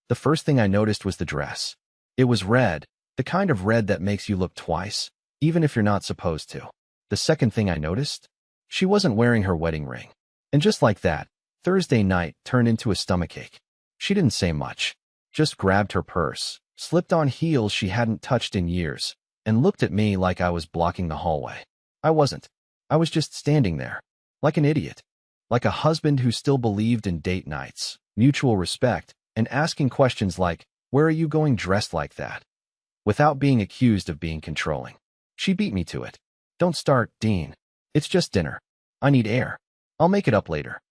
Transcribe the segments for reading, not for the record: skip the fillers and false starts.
The first thing I noticed was the dress. It was red, the kind of red that makes you look twice, even if you're not supposed to. The second thing I noticed? She wasn't wearing her wedding ring. And just like that, Thursday night turned into a stomachache. She didn't say much, just grabbed her purse, slipped on heels she hadn't touched in years, and looked at me like I was blocking the hallway. I wasn't. I was just standing there, like an idiot, like a husband who still believed in date nights, mutual respect, and asking questions like, "Where are you going dressed like that?" without being accused of being controlling. She beat me to it. "Don't start, Dean. It's just dinner. I need air. I'll make it up later."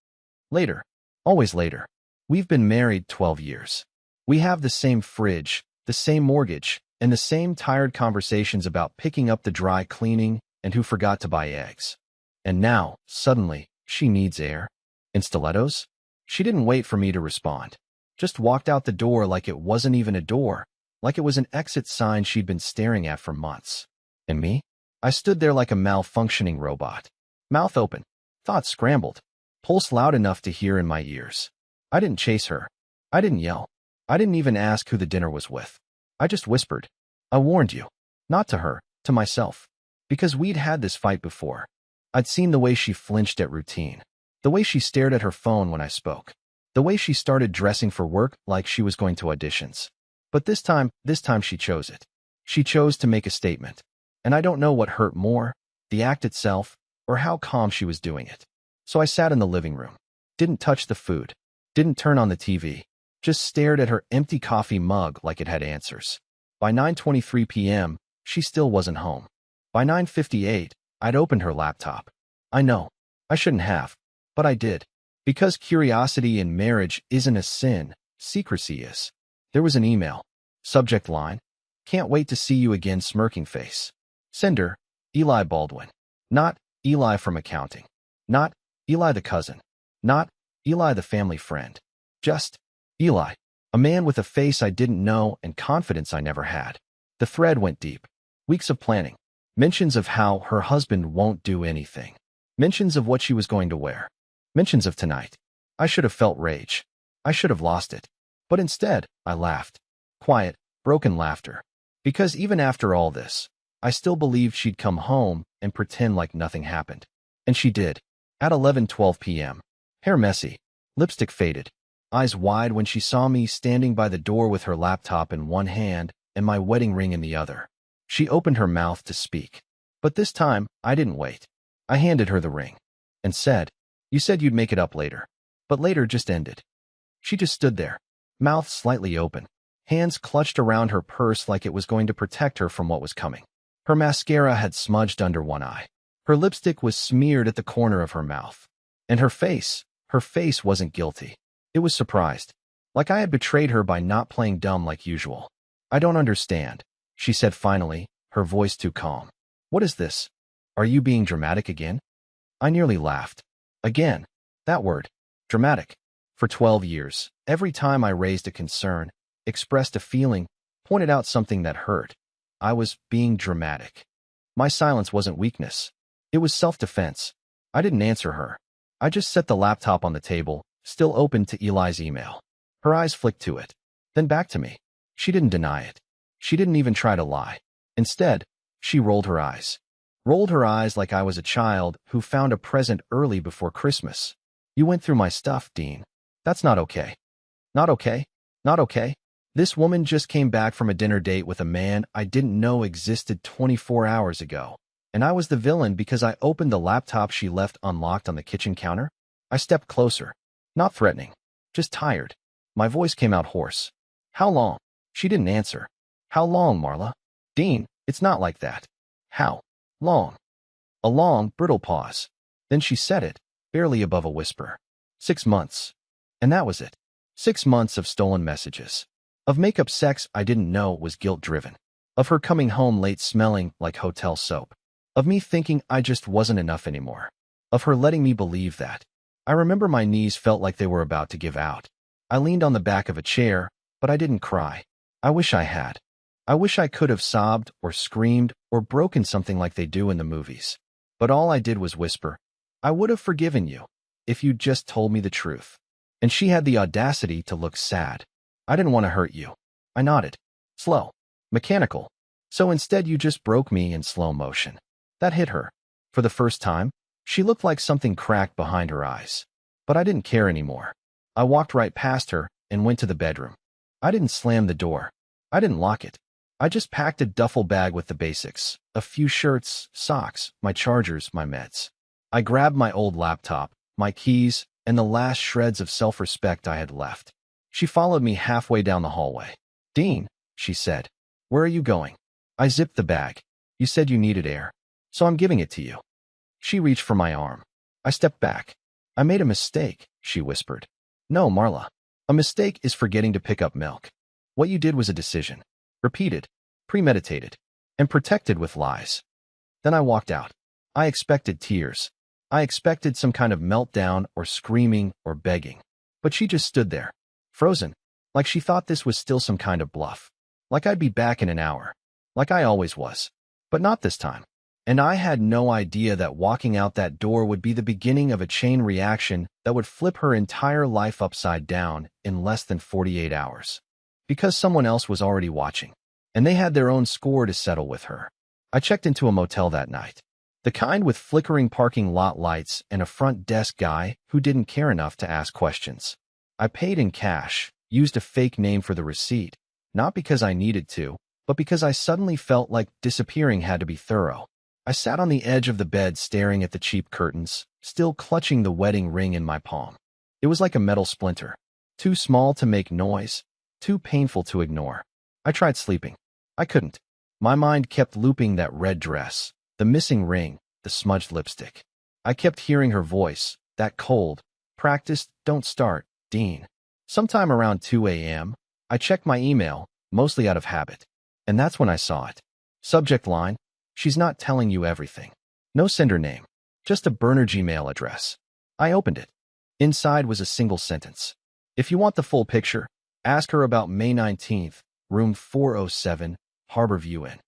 Later. Always later. We've been married 12 years. We have the same fridge, the same mortgage, and the same tired conversations about picking up the dry cleaning and who forgot to buy eggs. And now, suddenly, she needs air? In stilettos? She didn't wait for me to respond. Just walked out the door like it wasn't even a door, like it was an exit sign she'd been staring at for months. And me? I stood there like a malfunctioning robot. Mouth open, thoughts scrambled, pulse loud enough to hear in my ears. I didn't chase her. I didn't yell. I didn't even ask who the dinner was with. I just whispered. I warned you. Not to her, to myself. Because we'd had this fight before. I'd seen the way she flinched at routine, the way she stared at her phone when I spoke, the way she started dressing for work like she was going to auditions. But this time she chose it. She chose to make a statement. And I don't know what hurt more, the act itself, or how calm she was doing it. So I sat in the living room, didn't touch the food, didn't turn on the TV, just stared at her empty coffee mug like it had answers. By 9:23 p.m., she still wasn't home. By 9:58, I'd opened her laptop. I know, I shouldn't have, but I did. Because curiosity in marriage isn't a sin, secrecy is. There was an email. Subject line, "Can't wait to see you again, smirking face." Sender, Eli Baldwin. Not Eli from accounting. Not Eli the cousin. Not Eli the family friend. Just Eli, a man with a face I didn't know and confidence I never had. The thread went deep. Weeks of planning. Mentions of how her husband won't do anything. Mentions of what she was going to wear. Mentions of tonight. I should have felt rage. I should have lost it. But instead, I laughed. Quiet, broken laughter. Because even after all this, I still believed she'd come home and pretend like nothing happened. And she did. At 11:12 p.m. Hair messy. Lipstick faded. Eyes wide when she saw me standing by the door with her laptop in one hand and my wedding ring in the other. She opened her mouth to speak. But this time, I didn't wait. I handed her the ring. And said, "You said you'd make it up later." But later just ended. She just stood there, mouth slightly open, hands clutched around her purse like it was going to protect her from what was coming. Her mascara had smudged under one eye. Her lipstick was smeared at the corner of her mouth. And her face wasn't guilty. It was surprised, like I had betrayed her by not playing dumb like usual. "I don't understand," she said finally, her voice too calm. "What is this? Are you being dramatic again?" I nearly laughed. Again, that word, dramatic. For 12 years, every time I raised a concern, expressed a feeling, pointed out something that hurt, I was being dramatic. My silence wasn't weakness. It was self-defense. I didn't answer her. I just set the laptop on the table, still open to Eli's email. Her eyes flicked to it, then back to me. She didn't deny it. She didn't even try to lie. Instead, she rolled her eyes. Rolled her eyes like I was a child who found a present early before Christmas. "You went through my stuff, Dean. That's not okay." Not okay? Not okay? This woman just came back from a dinner date with a man I didn't know existed 24 hours ago. And I was the villain because I opened the laptop she left unlocked on the kitchen counter? I stepped closer. Not threatening. Just tired. My voice came out hoarse. "How long?" She didn't answer. "How long, Marla?" "Dean, it's not like that." "How long?" A long, brittle pause. Then she said it, barely above a whisper. 6 months. And that was it. 6 months of stolen messages. Of makeup sex I didn't know was guilt-driven. Of her coming home late smelling like hotel soap. Of me thinking I just wasn't enough anymore. Of her letting me believe that. I remember my knees felt like they were about to give out. I leaned on the back of a chair, but I didn't cry. I wish I had. I wish I could have sobbed or screamed or broken something like they do in the movies. But all I did was whisper, "I would have forgiven you if you'd just told me the truth." And she had the audacity to look sad. I didn't want to hurt you. I nodded. Slow. Mechanical. So instead you just broke me in slow motion. That hit her. For the first time, she looked like something cracked behind her eyes. But I didn't care anymore. I walked right past her and went to the bedroom. I didn't slam the door. I didn't lock it. I just packed a duffel bag with the basics, a few shirts, socks, my chargers, my meds. I grabbed my old laptop, my keys, and the last shreds of self-respect I had left. She followed me halfway down the hallway. Dean, she said, where are you going? I zipped the bag. You said you needed air, so I'm giving it to you. She reached for my arm. I stepped back. I made a mistake, she whispered. No, Marla. A mistake is forgetting to pick up milk. What you did was a decision. Repeated, premeditated, and protected with lies. Then I walked out. I expected tears. I expected some kind of meltdown or screaming or begging. But she just stood there, frozen, like she thought this was still some kind of bluff. Like I'd be back in an hour. Like I always was. But not this time. And I had no idea that walking out that door would be the beginning of a chain reaction that would flip her entire life upside down in less than 48 hours. Because someone else was already watching, and they had their own score to settle with her. I checked into a motel that night. The kind with flickering parking lot lights and a front desk guy who didn't care enough to ask questions. I paid in cash, used a fake name for the receipt, not because I needed to, but because I suddenly felt like disappearing had to be thorough. I sat on the edge of the bed staring at the cheap curtains, still clutching the wedding ring in my palm. It was like a metal splinter, too small to make noise, too painful to ignore. I tried sleeping. I couldn't. My mind kept looping that red dress, the missing ring, the smudged lipstick. I kept hearing her voice, that cold, practiced, don't start, Dean. Sometime around 2 a.m., I checked my email, mostly out of habit. And that's when I saw it. Subject line, she's not telling you everything. No sender name, just a burner Gmail address. I opened it. Inside was a single sentence. If you want the full picture, ask her about May 19th, room 407, Harborview Inn.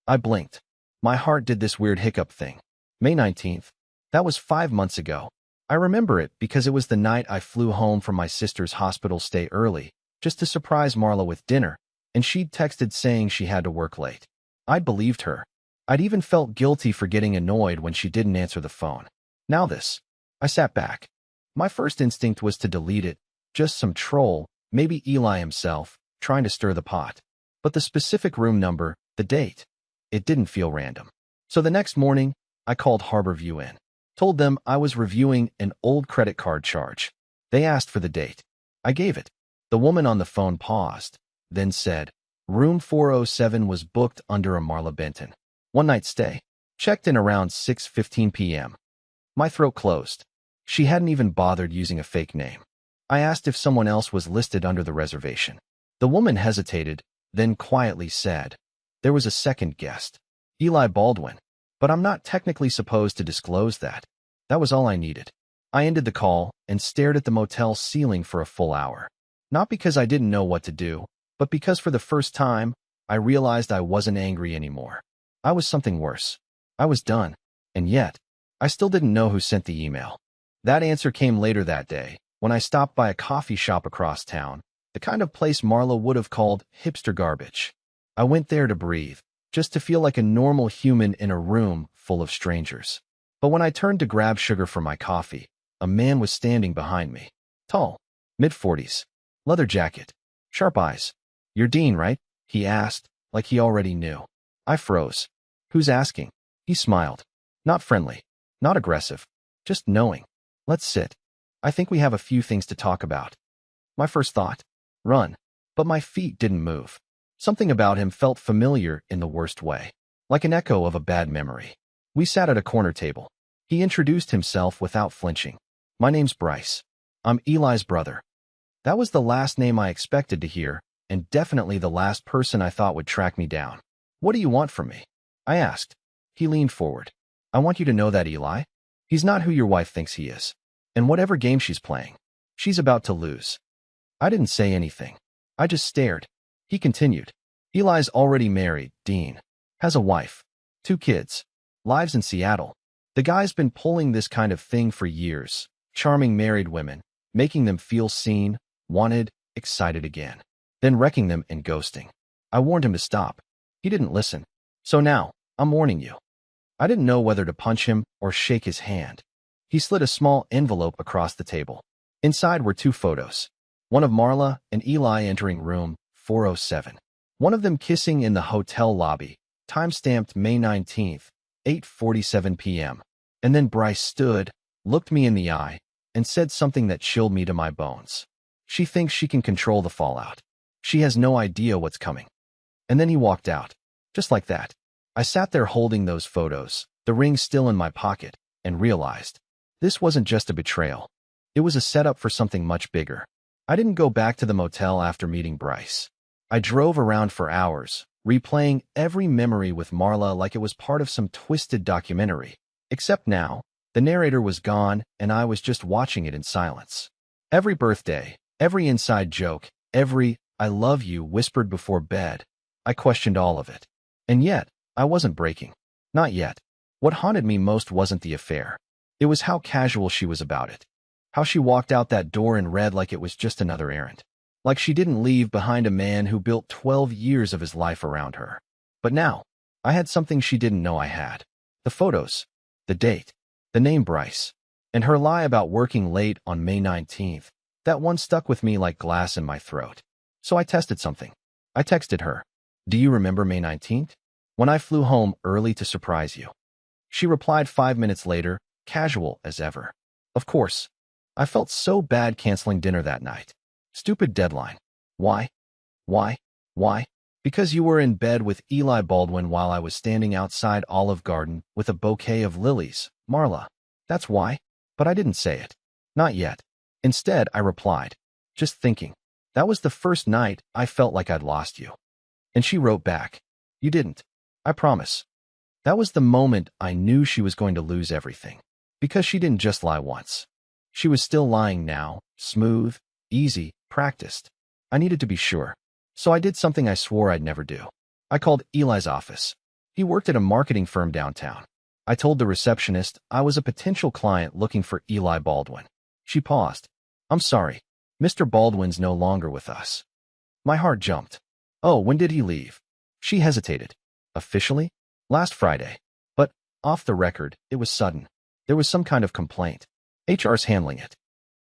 I blinked. My heart did this weird hiccup thing. May 19th. That was 5 months ago. I remember it because it was the night I flew home from my sister's hospital stay early, just to surprise Marla with dinner, and she'd texted saying she had to work late. I'd believed her. I'd even felt guilty for getting annoyed when she didn't answer the phone. Now this. I sat back. My first instinct was to delete it, just some troll, maybe Eli himself, trying to stir the pot. But the specific room number, the date, it didn't feel random. So the next morning, I called Harborview Inn. Told them I was reviewing an old credit card charge. They asked for the date. I gave it. The woman on the phone paused, then said, room 407 was booked under a Marla Benton. One night stay. Checked in around 6:15 p.m. My throat closed. She hadn't even bothered using a fake name. I asked if someone else was listed under the reservation. The woman hesitated, then quietly said, there was a second guest, Eli Baldwin, but I'm not technically supposed to disclose that. That was all I needed. I ended the call and stared at the motel ceiling for a full hour. Not because I didn't know what to do, but because for the first time, I realized I wasn't angry anymore. I was something worse. I was done. And yet, I still didn't know who sent the email. That answer came later that day, when I stopped by a coffee shop across town, the kind of place Marla would have called hipster garbage. I went there to breathe, just to feel like a normal human in a room full of strangers. But when I turned to grab sugar for my coffee, a man was standing behind me. Tall, mid-40s, leather jacket, sharp eyes. You're Dean, right? He asked, like he already knew. I froze. Who's asking? He smiled. Not friendly, not aggressive, just knowing. Let's sit. I think we have a few things to talk about. My first thought, run. But my feet didn't move. Something about him felt familiar in the worst way, like an echo of a bad memory. We sat at a corner table. He introduced himself without flinching. My name's Bryce. I'm Eli's brother. That was the last name I expected to hear, and definitely the last person I thought would track me down. What do you want from me? I asked. He leaned forward. I want you to know that, Eli. He's not who your wife thinks he is. And whatever game she's playing, she's about to lose. I didn't say anything. I just stared. He continued. Eli's already married, Dean. Has a wife. 2 kids. Lives in Seattle. The guy's been pulling this kind of thing for years, charming married women, making them feel seen, wanted, excited again. then wrecking them and ghosting. I warned him to stop. He didn't listen. So now, I'm warning you. I didn't know whether to punch him or shake his hand. He slid a small envelope across the table. Inside were 2 photos. One of Marla and Eli entering room 407. One of them kissing in the hotel lobby, time-stamped May 19th, 8:47 p.m. And then Bryce stood, looked me in the eye, and said something that chilled me to my bones. She thinks she can control the fallout. She has no idea what's coming. And then he walked out. Just like that. I sat there holding those photos, the ring still in my pocket, and realized this wasn't just a betrayal. It was a setup for something much bigger. I didn't go back to the motel after meeting Bryce. I drove around for hours, replaying every memory with Marla like it was part of some twisted documentary. Except now, the narrator was gone and I was just watching it in silence. Every birthday, every inside joke, every "I love you" whispered before bed. I questioned all of it. And yet, I wasn't breaking. Not yet. What haunted me most wasn't the affair. It was how casual she was about it. How she walked out that door in red like it was just another errand. Like she didn't leave behind a man who built 12 years of his life around her. But now, I had something she didn't know I had. The photos, the date, the name Bryce, and her lie about working late on May 19th. That one stuck with me like glass in my throat. So I tested something. I texted her, "Do you remember May 19th? When I flew home early to surprise you?" She replied 5 minutes later, casual as ever. Of course. I felt so bad canceling dinner that night. Stupid deadline. Why? Why? Why? Because you were in bed with Eli Baldwin while I was standing outside Olive Garden with a bouquet of lilies, Marla. That's why. But I didn't say it. Not yet. Instead, I replied, just thinking. That was the first night I felt like I'd lost you. And she wrote back, "You didn't. I promise." That was the moment I knew she was going to lose everything. Because she didn't just lie once. She was still lying now, smooth, easy, practiced. I needed to be sure. So I did something I swore I'd never do. I called Eli's office. He worked at a marketing firm downtown. I told the receptionist I was a potential client looking for Eli Baldwin. She paused. "I'm sorry. Mr. Baldwin's no longer with us." My heart jumped. "Oh, when did he leave?" She hesitated. "Officially? Last Friday. But, off the record, it was sudden. There was some kind of complaint. HR's handling it."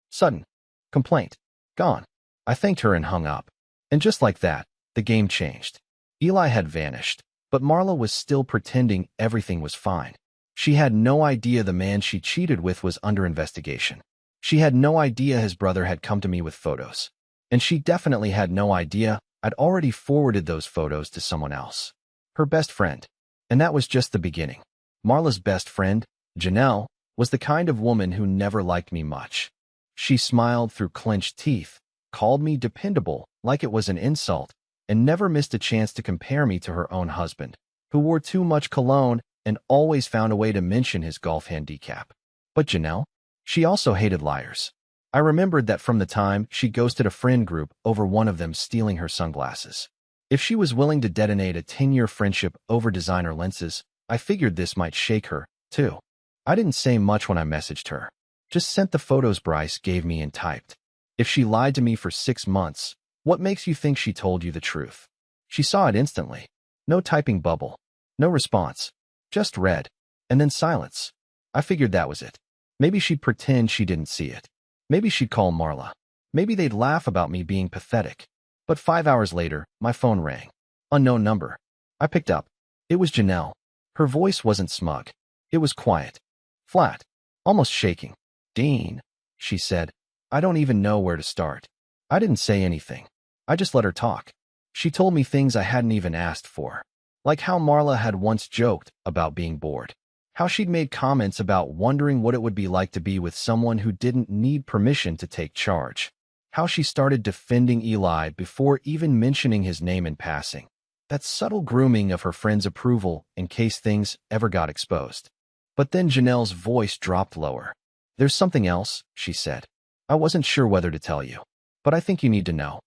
Sudden. Complaint. Gone. I thanked her and hung up. And just like that, the game changed. Eli had vanished, but Marla was still pretending everything was fine. She had no idea the man she cheated with was under investigation. She had no idea his brother had come to me with photos. And she definitely had no idea I'd already forwarded those photos to someone else. Her best friend. And that was just the beginning. Marla's best friend, Janelle, was the kind of woman who never liked me much. She smiled through clenched teeth, called me dependable like it was an insult, and never missed a chance to compare me to her own husband, who wore too much cologne and always found a way to mention his golf handicap. But Janelle? She also hated liars. I remembered that from the time she ghosted a friend group over one of them stealing her sunglasses. If she was willing to detonate a 10-year friendship over designer lenses, I figured this might shake her, too. I didn't say much when I messaged her. Just sent the photos Bryce gave me and typed. If she lied to me for 6 months, what makes you think she told you the truth? She saw it instantly. No typing bubble. No response. Just read. And then silence. I figured that was it. Maybe she'd pretend she didn't see it. Maybe she'd call Marla. Maybe they'd laugh about me being pathetic. But 5 hours later, my phone rang. Unknown number. I picked up. It was Janelle. Her voice wasn't smug. It was quiet. Flat. Almost shaking. "Dean," she said. "I don't even know where to start." I didn't say anything. I just let her talk. She told me things I hadn't even asked for. Like how Marla had once joked about being bored. How she'd made comments about wondering what it would be like to be with someone who didn't need permission to take charge. How she started defending Eli before even mentioning his name in passing. That subtle grooming of her friend's approval in case things ever got exposed. But then Janelle's voice dropped lower. "There's something else," she said. "I wasn't sure whether to tell you, but I think you need to know."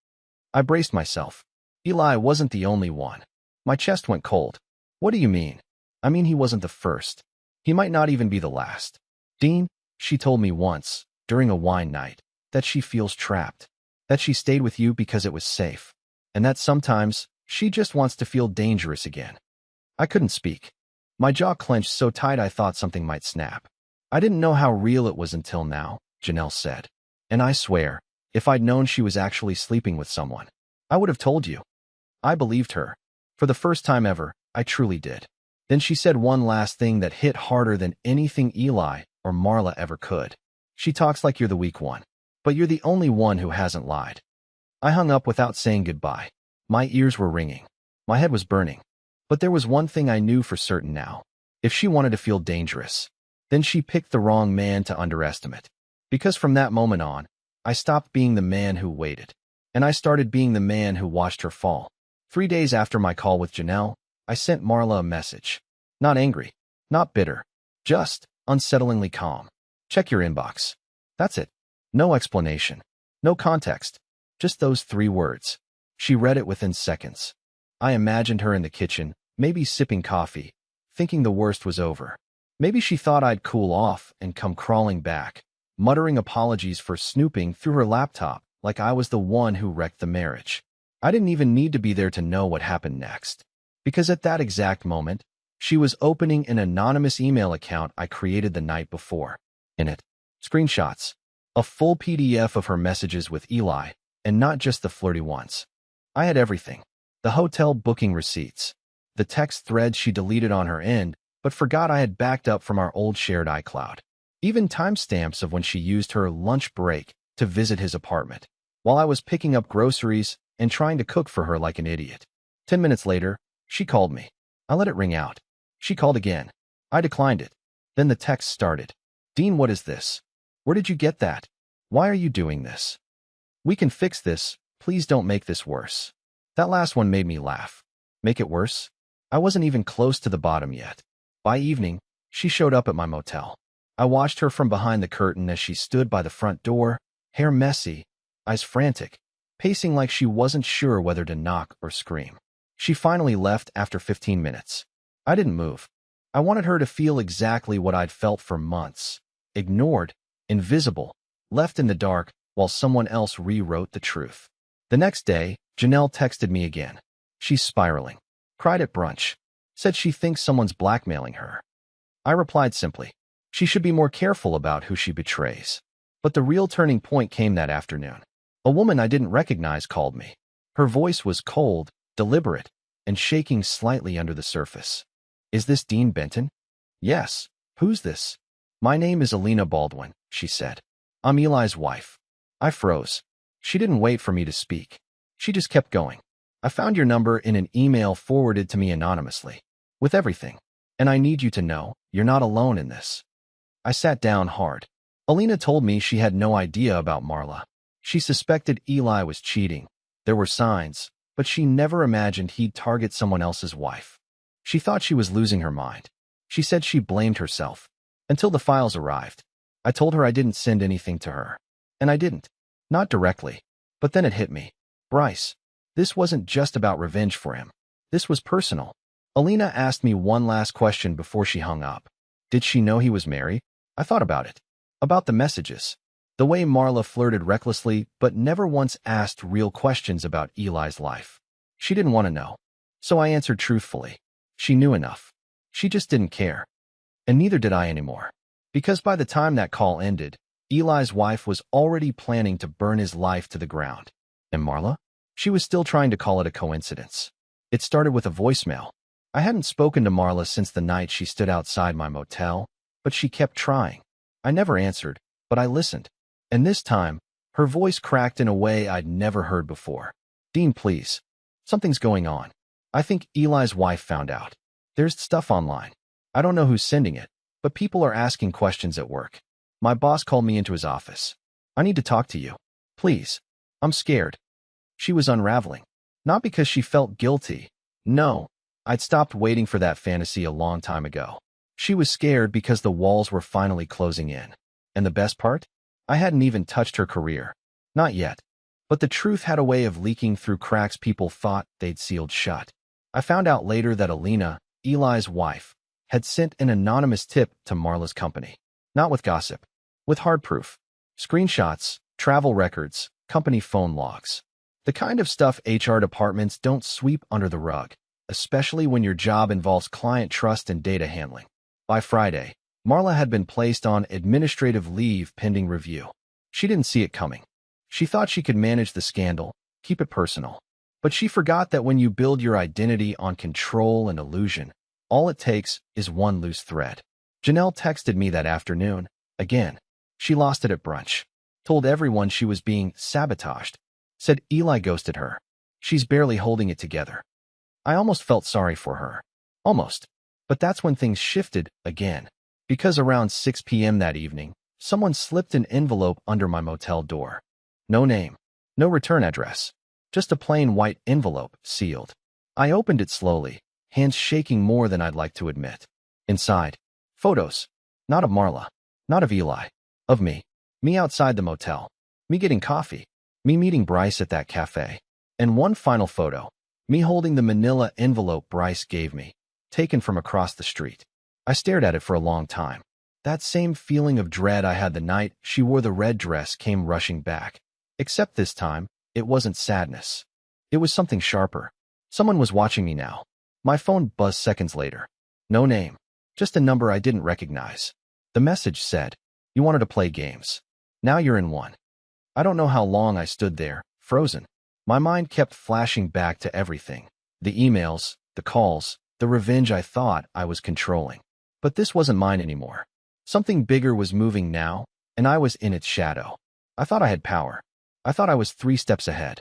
I braced myself. Eli wasn't the only one. My chest went cold. "What do you mean?" "I mean he wasn't the first. He might not even be the last. Dean," she told me once, during a wine night, that she feels trapped. That she stayed with you because it was safe. and that sometimes she just wants to feel dangerous again. I couldn't speak. My jaw clenched so tight I thought something might snap. I didn't know how real it was until now, Janelle said. And I swear, if I'd known she was actually sleeping with someone, I would have told you. I believed her. For the first time ever, I truly did. Then she said one last thing that hit harder than anything Eli or Marla ever could. She talks like you're the weak one, but you're the only one who hasn't lied. I hung up without saying goodbye. My ears were ringing. My head was burning. But there was one thing I knew for certain now. If she wanted to feel dangerous, then she picked the wrong man to underestimate. Because from that moment on, I stopped being the man who waited, and I started being the man who watched her fall. 3 days after my call with Janelle, I sent Marla a message. Not angry, not bitter, just unsettlingly calm. Check your inbox. That's it. No explanation. No context. Just those 3 words. She read it within seconds. I imagined her in the kitchen, maybe sipping coffee, thinking the worst was over. Maybe she thought I'd cool off and come crawling back, muttering apologies for snooping through her laptop like I was the one who wrecked the marriage. I didn't even need to be there to know what happened next, because at that exact moment, she was opening an anonymous email account I created the night before. In it, screenshots, a full PDF of her messages with Eli, and not just the flirty ones. I had everything. The hotel booking receipts, the text threads she deleted on her end, but forgot I had backed up from our old shared iCloud. Even timestamps of when she used her lunch break to visit his apartment, while I was picking up groceries and trying to cook for her like an idiot. 10 minutes later, she called me. I let it ring out. She called again. I declined it. Then the text started. Dean, what is this? Where did you get that? Why are you doing this? We can fix this. Please don't make this worse. That last one made me laugh. Make it worse? I wasn't even close to the bottom yet. By evening, she showed up at my motel. I watched her from behind the curtain as she stood by the front door, hair messy, eyes frantic, pacing like she wasn't sure whether to knock or scream. She finally left after 15 minutes. I didn't move. I wanted her to feel exactly what I'd felt for months. Ignored, invisible, left in the dark while someone else rewrote the truth. The next day, Janelle texted me again. She's spiraling. Cried at brunch. Said she thinks someone's blackmailing her. I replied simply, she should be more careful about who she betrays. But the real turning point came that afternoon. A woman I didn't recognize called me. Her voice was cold, deliberate, and shaking slightly under the surface. Is this Dean Benton? Yes. Who's this? My name is Alina Baldwin, she said. I'm Eli's wife. I froze. She didn't wait for me to speak. She just kept going. I found your number in an email forwarded to me anonymously, with everything. And I need you to know, you're not alone in this. I sat down hard. Alina told me she had no idea about Marla. She suspected Eli was cheating. There were signs, but she never imagined he'd target someone else's wife. She thought she was losing her mind. She said she blamed herself. Until the files arrived. I told her I didn't send anything to her. And I didn't. Not directly. But then it hit me. Bryce. This wasn't just about revenge for him. This was personal. Alina asked me one last question before she hung up. Did she know he was married? I thought about it. About the messages. The way Marla flirted recklessly but never once asked real questions about Eli's life. She didn't want to know. So I answered truthfully. She knew enough. She just didn't care. And neither did I anymore. Because by the time that call ended, Eli's wife was already planning to burn his life to the ground. And Marla? She was still trying to call it a coincidence. It started with a voicemail. I hadn't spoken to Marla since the night she stood outside my motel, but she kept trying. I never answered, but I listened. And this time, her voice cracked in a way I'd never heard before. Dean, please. Something's going on. I think Eli's wife found out. There's stuff online. I don't know who's sending it, but people are asking questions at work. My boss called me into his office. I need to talk to you. Please. I'm scared. She was unraveling. Not because she felt guilty. No. I'd stopped waiting for that fantasy a long time ago. She was scared because the walls were finally closing in. And the best part? I hadn't even touched her career. Not yet. But the truth had a way of leaking through cracks people thought they'd sealed shut. I found out later that Alina, Eli's wife, had sent an anonymous tip to Marla's company. Not with gossip. With hard proof. Screenshots, travel records, company phone logs. The kind of stuff HR departments don't sweep under the rug, especially when your job involves client trust and data handling. By Friday, Marla had been placed on administrative leave pending review. She didn't see it coming. She thought she could manage the scandal, keep it personal. But she forgot that when you build your identity on control and illusion, all it takes is one loose thread. Janelle texted me that afternoon. Again, she lost it at brunch. Told everyone she was being sabotaged. Said Eli ghosted her. She's barely holding it together. I almost felt sorry for her. Almost. But that's when things shifted again. Because around 6 p.m. that evening, someone slipped an envelope under my motel door. No name. No return address. Just a plain white envelope, sealed. I opened it slowly, hands shaking more than I'd like to admit. Inside, photos. Not of Marla. Not of Eli. Of me. Me outside the motel. Me getting coffee. Me meeting Bryce at that cafe. And one final photo. Me holding the manila envelope Bryce gave me, taken from across the street. I stared at it for a long time. That same feeling of dread I had the night she wore the red dress came rushing back. Except this time, it wasn't sadness. It was something sharper. Someone was watching me now. My phone buzzed seconds later. No name. Just a number I didn't recognize. The message said, "You wanted to play games. Now you're in one." I don't know how long I stood there, frozen. My mind kept flashing back to everything. The emails, the calls, the revenge I thought I was controlling. But this wasn't mine anymore. Something bigger was moving now, and I was in its shadow. I thought I had power. I thought I was 3 steps ahead.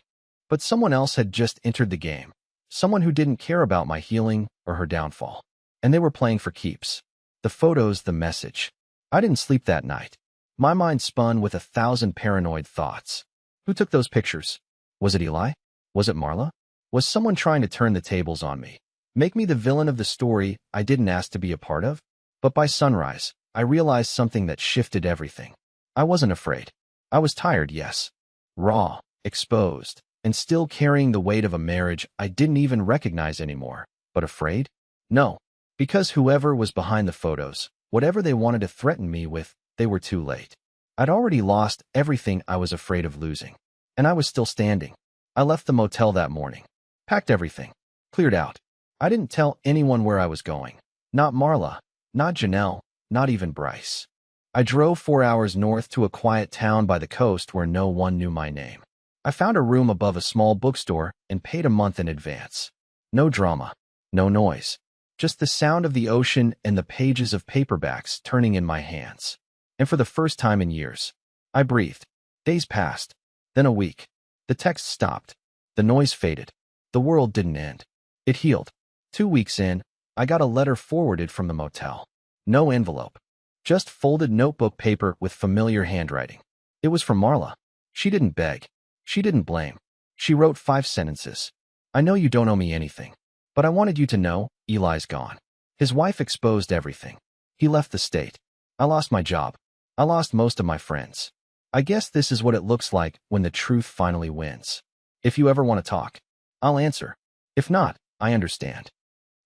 But someone else had just entered the game. Someone who didn't care about my healing or her downfall. And they were playing for keeps. The photos, the message. I didn't sleep that night. My mind spun with 1,000 paranoid thoughts. Who took those pictures? Was it Eli? Was it Marla? Was someone trying to turn the tables on me? Make me the villain of the story I didn't ask to be a part of? But by sunrise, I realized something that shifted everything. I wasn't afraid. I was tired, yes. Raw, exposed, and still carrying the weight of a marriage I didn't even recognize anymore. But afraid? No. Because whoever was behind the photos, whatever they wanted to threaten me with, they were too late. I'd already lost everything I was afraid of losing. And I was still standing. I left the motel that morning. Packed everything. Cleared out. I didn't tell anyone where I was going. Not Marla. Not Janelle. Not even Bryce. I drove 4 hours north to a quiet town by the coast where no one knew my name. I found a room above a small bookstore and paid a month in advance. No drama. No noise. Just the sound of the ocean and the pages of paperbacks turning in my hands. And for the first time in years, I breathed. Days passed. Then a week. The text stopped. The noise faded. The world didn't end. It healed. 2 weeks in, I got a letter forwarded from the motel. No envelope. Just folded notebook paper with familiar handwriting. It was from Marla. She didn't beg. She didn't blame. She wrote 5 sentences. I know you don't owe me anything, but I wanted you to know Eli's gone. His wife exposed everything. He left the state. I lost my job. I lost most of my friends. I guess this is what it looks like when the truth finally wins. If you ever want to talk, I'll answer. If not, I understand.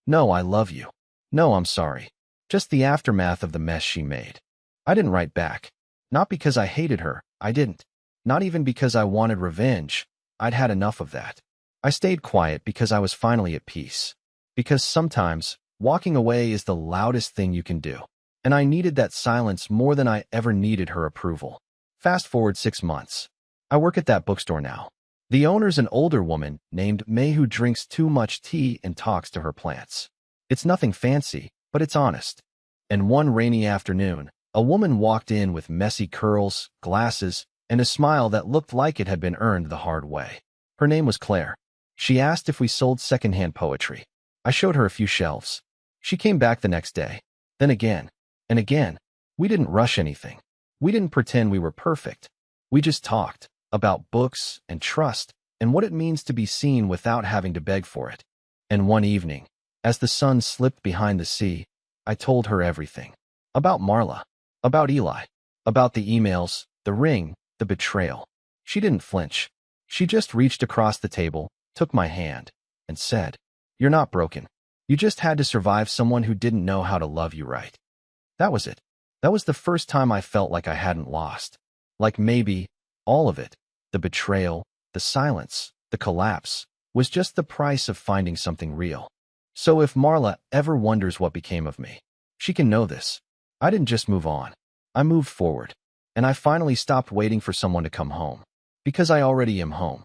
No, I love you. No, I'm sorry. Just the aftermath of the mess she made. I didn't write back. Not because I hated her. I didn't. Not even because I wanted revenge. I'd had enough of that. I stayed quiet because I was finally at peace. Because sometimes, walking away is the loudest thing you can do. And I needed that silence more than I ever needed her approval. Fast forward 6 months. I work at that bookstore now. The owner's an older woman named May who drinks too much tea and talks to her plants. It's nothing fancy, but it's honest. And one rainy afternoon, a woman walked in with messy curls, glasses, and a smile that looked like it had been earned the hard way. Her name was Claire. She asked if we sold secondhand poetry. I showed her a few shelves. She came back the next day. Then again. And again. We didn't rush anything. We didn't pretend we were perfect. We just talked about books and trust and what it means to be seen without having to beg for it. And one evening, as the sun slipped behind the sea, I told her everything. About Marla. About Eli. About the emails, the ring, the betrayal. She didn't flinch. She just reached across the table, took my hand, and said, "You're not broken. You just had to survive someone who didn't know how to love you right." That was it. That was the first time I felt like I hadn't lost. Like maybe all of it. The betrayal, the silence, The collapse was just the price of finding something real. So if Marla ever wonders what became of me, she can know this. I didn't just move on. I moved forward. And I finally stopped waiting for someone to come home. Because I already am home.